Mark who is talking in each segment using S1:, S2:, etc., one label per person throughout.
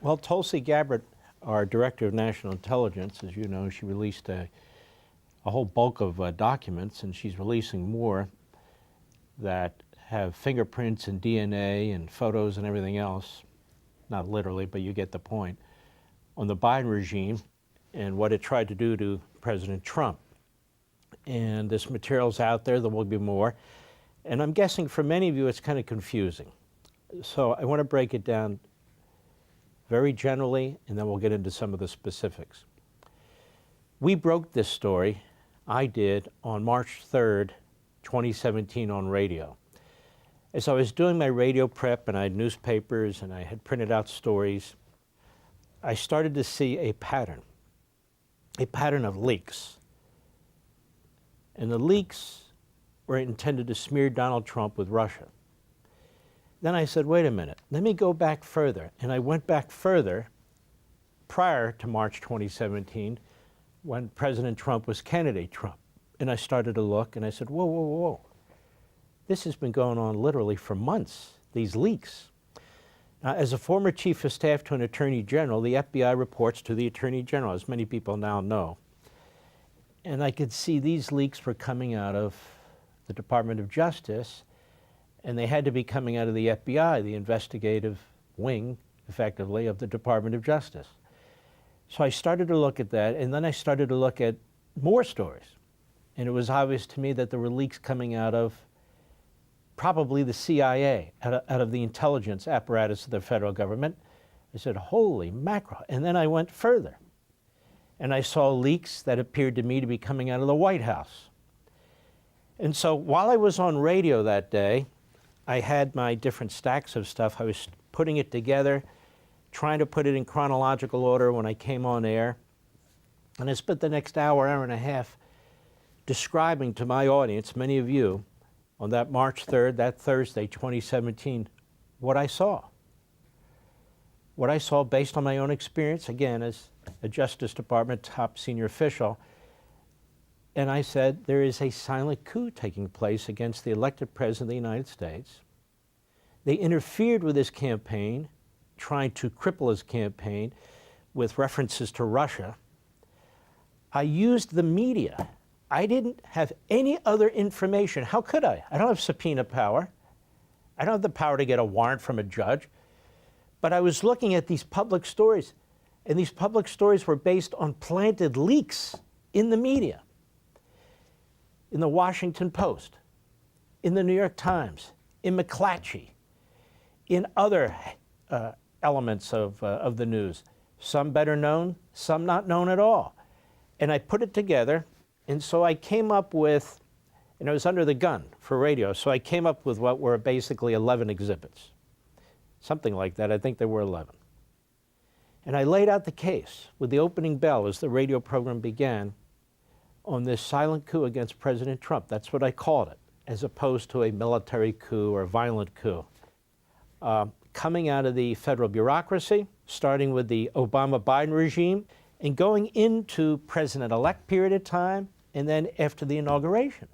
S1: Well, Tulsi Gabbard, our Director of National Intelligence, as you know, she released a whole bulk of documents, and she's releasing more that have fingerprints and DNA and photos and everything else, not literally, but you get the point, on the Biden regime and what it tried to do to President Trump. And this material's out there, there will be more. And I'm guessing for many of you it's kind of confusing. So I want to break it down very generally, and then we'll get into some of the specifics. We broke this story, I did, on March 3rd, 2017 on radio. As I was doing my radio prep and I had newspapers and I had printed out stories, I started to see a pattern of leaks. And the leaks were intended to smear Donald Trump with Russia. Then I said, wait a minute, let me go back further. And I went back further prior to March 2017 when President Trump was candidate Trump. And I started to look and I said, whoa, whoa, whoa. This has been going on literally for months, these leaks. Now, as a former chief of staff to an attorney general, the FBI reports to the attorney general, as many people now know. And I could see these leaks were coming out of the Department of Justice, and they had to be coming out of the FBI, the investigative wing, effectively, of the Department of Justice. So I started to look at that, and then I started to look at more stories. And it was obvious to me that there were leaks coming out of probably the CIA, out of the intelligence apparatus of the federal government. I said, holy mackerel. And then I went further. And I saw leaks that appeared to me to be coming out of the White House. And so while I was on radio that day, I had my different stacks of stuff. I was putting it together, trying to put it in chronological order when I came on air. And I spent the next hour and a half describing to my audience, many of you, on that March 3rd, that Thursday, 2017, what I saw. What I saw based on my own experience, again, as a Justice Department top senior official. And I said, there is a silent coup taking place against the elected president of the United States. They interfered with his campaign, trying to cripple his campaign with references to Russia. I used the media. I didn't have any other information. How could I? I don't have subpoena power. I don't have the power to get a warrant from a judge. But I was looking at these public stories, and these public stories were based on planted leaks in the media, in the Washington Post, in the New York Times, in McClatchy, in other elements of the news, some better known, some not known at all. And I put it together, and so I came up with, and I was under the gun for radio, so I came up with what were basically 11 exhibits. Something like that. I think there were 11. And I laid out the case with the opening bell as the radio program began on this silent coup against President Trump. That's what I called it, as opposed to a military coup or a violent coup. Coming out of the federal bureaucracy, starting with the Obama-Biden regime, and going into president-elect period of time, and then after the inauguration,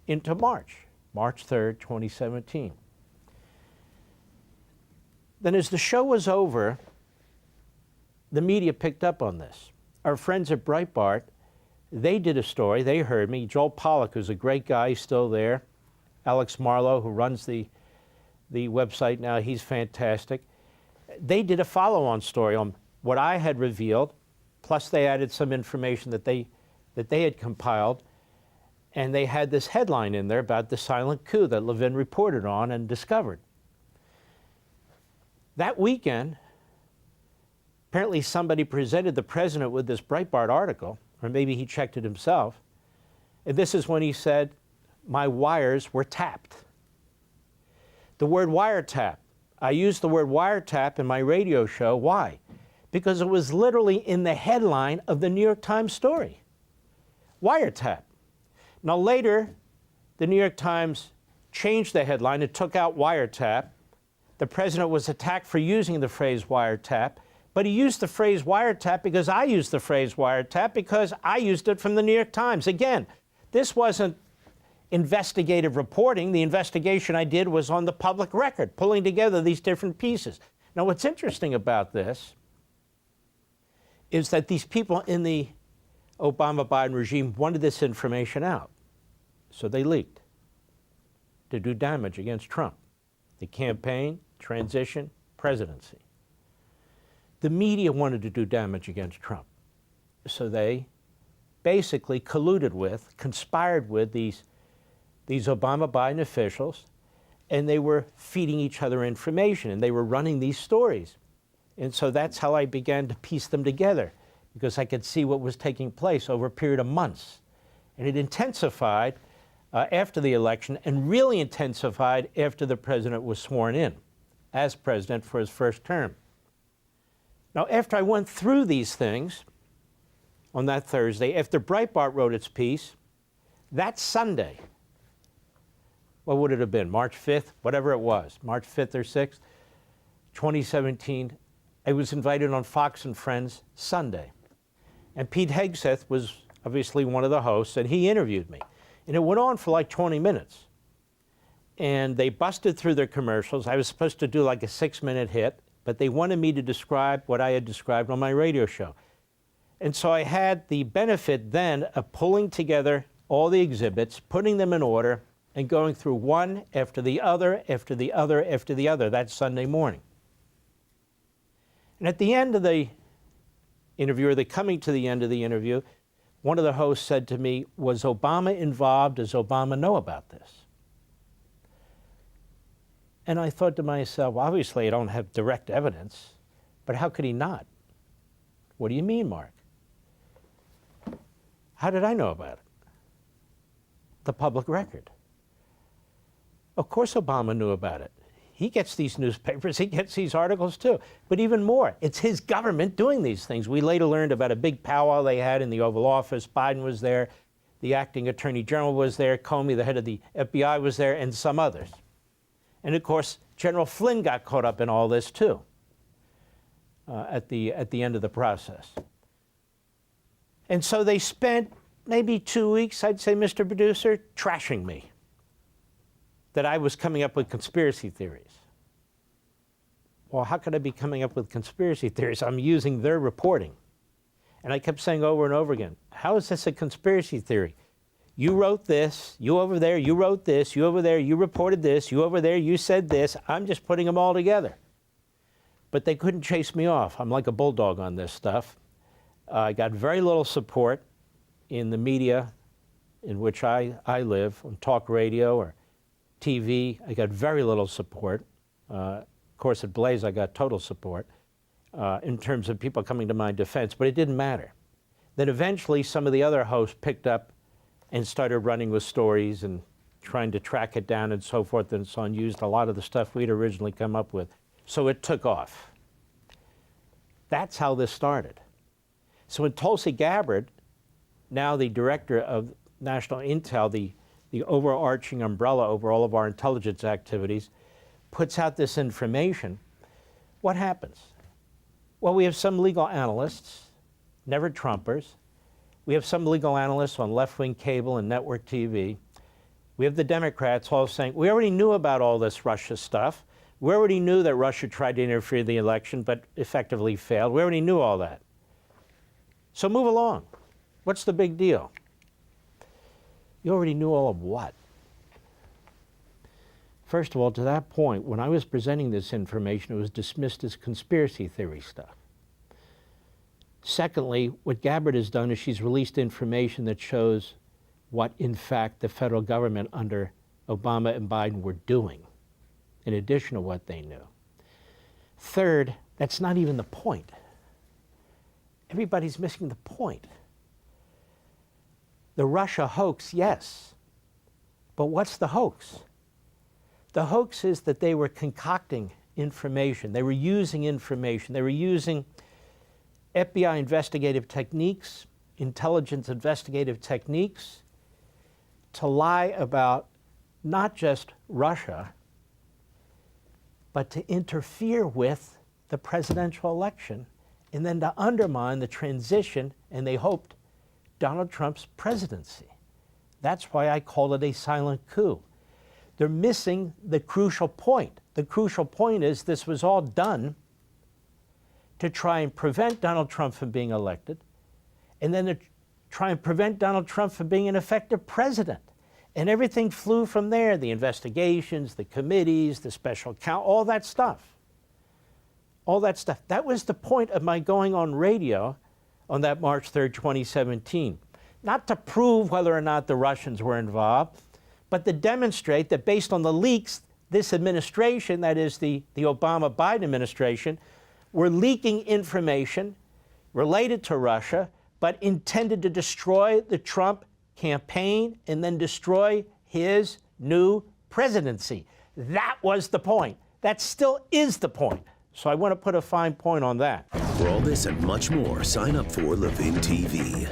S1: into March 3rd, 2017. Then as the show was over, the media picked up on this. Our friends at Breitbart, they did a story, they heard me. Joel Pollack, who's a great guy, he's still there. Alex Marlowe, who runs the website now, he's fantastic. They did a follow-on story on what I had revealed, plus they added some information that they had compiled, and they had this headline in there about the silent coup that Levin reported on and discovered. That weekend, apparently somebody presented the president with this Breitbart article, or maybe he checked it himself, and this is when he said, my wires were tapped. The word wiretap, I used the word wiretap in my radio show. Why? Because it was literally in the headline of the New York Times story. Wiretap. Now later, the New York Times changed the headline. It took out wiretap. The president was attacked for using the phrase wiretap, but he used the phrase wiretap because I used the phrase wiretap because I used it from the New York Times. Again, this wasn't investigative reporting. The investigation I did was on the public record, pulling together these different pieces. Now, what's interesting about this is that these people in the Obama-Biden regime wanted this information out, so they leaked to do damage against Trump, the campaign, transition, presidency. The media wanted to do damage against Trump, so they basically colluded with, conspired with these Obama-Biden officials, and they were feeding each other information, and they were running these stories. And so that's how I began to piece them together, because I could see what was taking place over a period of months. And it intensified after the election, and really intensified after the president was sworn in as president for his first term. Now, after I went through these things on that Thursday, after Breitbart wrote its piece, that Sunday, what would it have been, March 5th, whatever it was, March 5th or 6th, 2017, I was invited on Fox and Friends Sunday. And Pete Hegseth was obviously one of the hosts, and he interviewed me. And it went on for like 20 minutes. And they busted through their commercials. I was supposed to do like a 6-minute hit, but they wanted me to describe what I had described on my radio show. And so I had the benefit then of pulling together all the exhibits, putting them in order, and going through one after the other, after the other, after the other that Sunday morning. And at the end of the interview, or the coming to the end of the interview, one of the hosts said to me, was Obama involved? Does Obama know about this? And I thought to myself, well, obviously I don't have direct evidence, but how could he not? What do you mean, Mark? How did I know about it? The public record. Of course Obama knew about it. He gets these newspapers, he gets these articles too. But even more, it's his government doing these things. We later learned about a big powwow they had in the Oval Office. Biden was there, the acting attorney general was there, Comey, the head of the FBI, was there, and some others. And of course, General Flynn got caught up in all this too, at the end of the process. And so they spent maybe 2 weeks, I'd say, Mr. Producer, trashing me, that I was coming up with conspiracy theories. Well, how could I be coming up with conspiracy theories? I'm using their reporting. And I kept saying over and over again, how is this a conspiracy theory? You wrote this, you over there, you wrote this, you over there, you reported this, you over there, you said this. I'm just putting them all together. But they couldn't chase me off. I'm like a bulldog on this stuff. I got very little support in the media in which I live, on talk radio or TV. I got very little support. Of course, at Blaze, I got total support in terms of people coming to my defense, but it didn't matter. Then eventually, some of the other hosts picked up and started running with stories and trying to track it down and so forth and so on, used a lot of the stuff we'd originally come up with. So it took off. That's how this started. So when Tulsi Gabbard, now the director of National Intel, the overarching umbrella over all of our intelligence activities, puts out this information, what happens? Well, we have some legal analysts, never Trumpers. We have some legal analysts on left-wing cable and network TV. We have the Democrats all saying, we already knew about all this Russia stuff. We already knew that Russia tried to interfere in the election, but effectively failed. We already knew all that. So move along. What's the big deal? You already knew all of what? First of all, to that point, when I was presenting this information, it was dismissed as conspiracy theory stuff. Secondly, what Gabbard has done is she's released information that shows what, in fact, the federal government under Obama and Biden were doing, in addition to what they knew. Third, that's not even the point. Everybody's missing the point. The Russia hoax, yes. But what's the hoax? The hoax is that they were concocting information. They were using information. They were using FBI investigative techniques, intelligence investigative techniques, to lie about not just Russia, but to interfere with the presidential election and then to undermine the transition, and they hoped, Donald Trump's presidency. That's why I call it a silent coup. They're missing the crucial point. The the crucial point is this was all done to try and prevent Donald Trump from being elected, and then to try and prevent Donald Trump from being an effective president. And everything flew from there, the investigations, the committees, the special counsel, all that stuff. All that stuff. That was the point of my going on radio on that March 3rd, 2017. Not to prove whether or not the Russians were involved, but to demonstrate that based on the leaks, this administration, that is the Obama-Biden administration, were leaking information related to Russia, but intended to destroy the Trump campaign and then destroy his new presidency. That was the point. That still is the point. So I want to put a fine point on that.
S2: For all this and much more, sign up for Levin TV.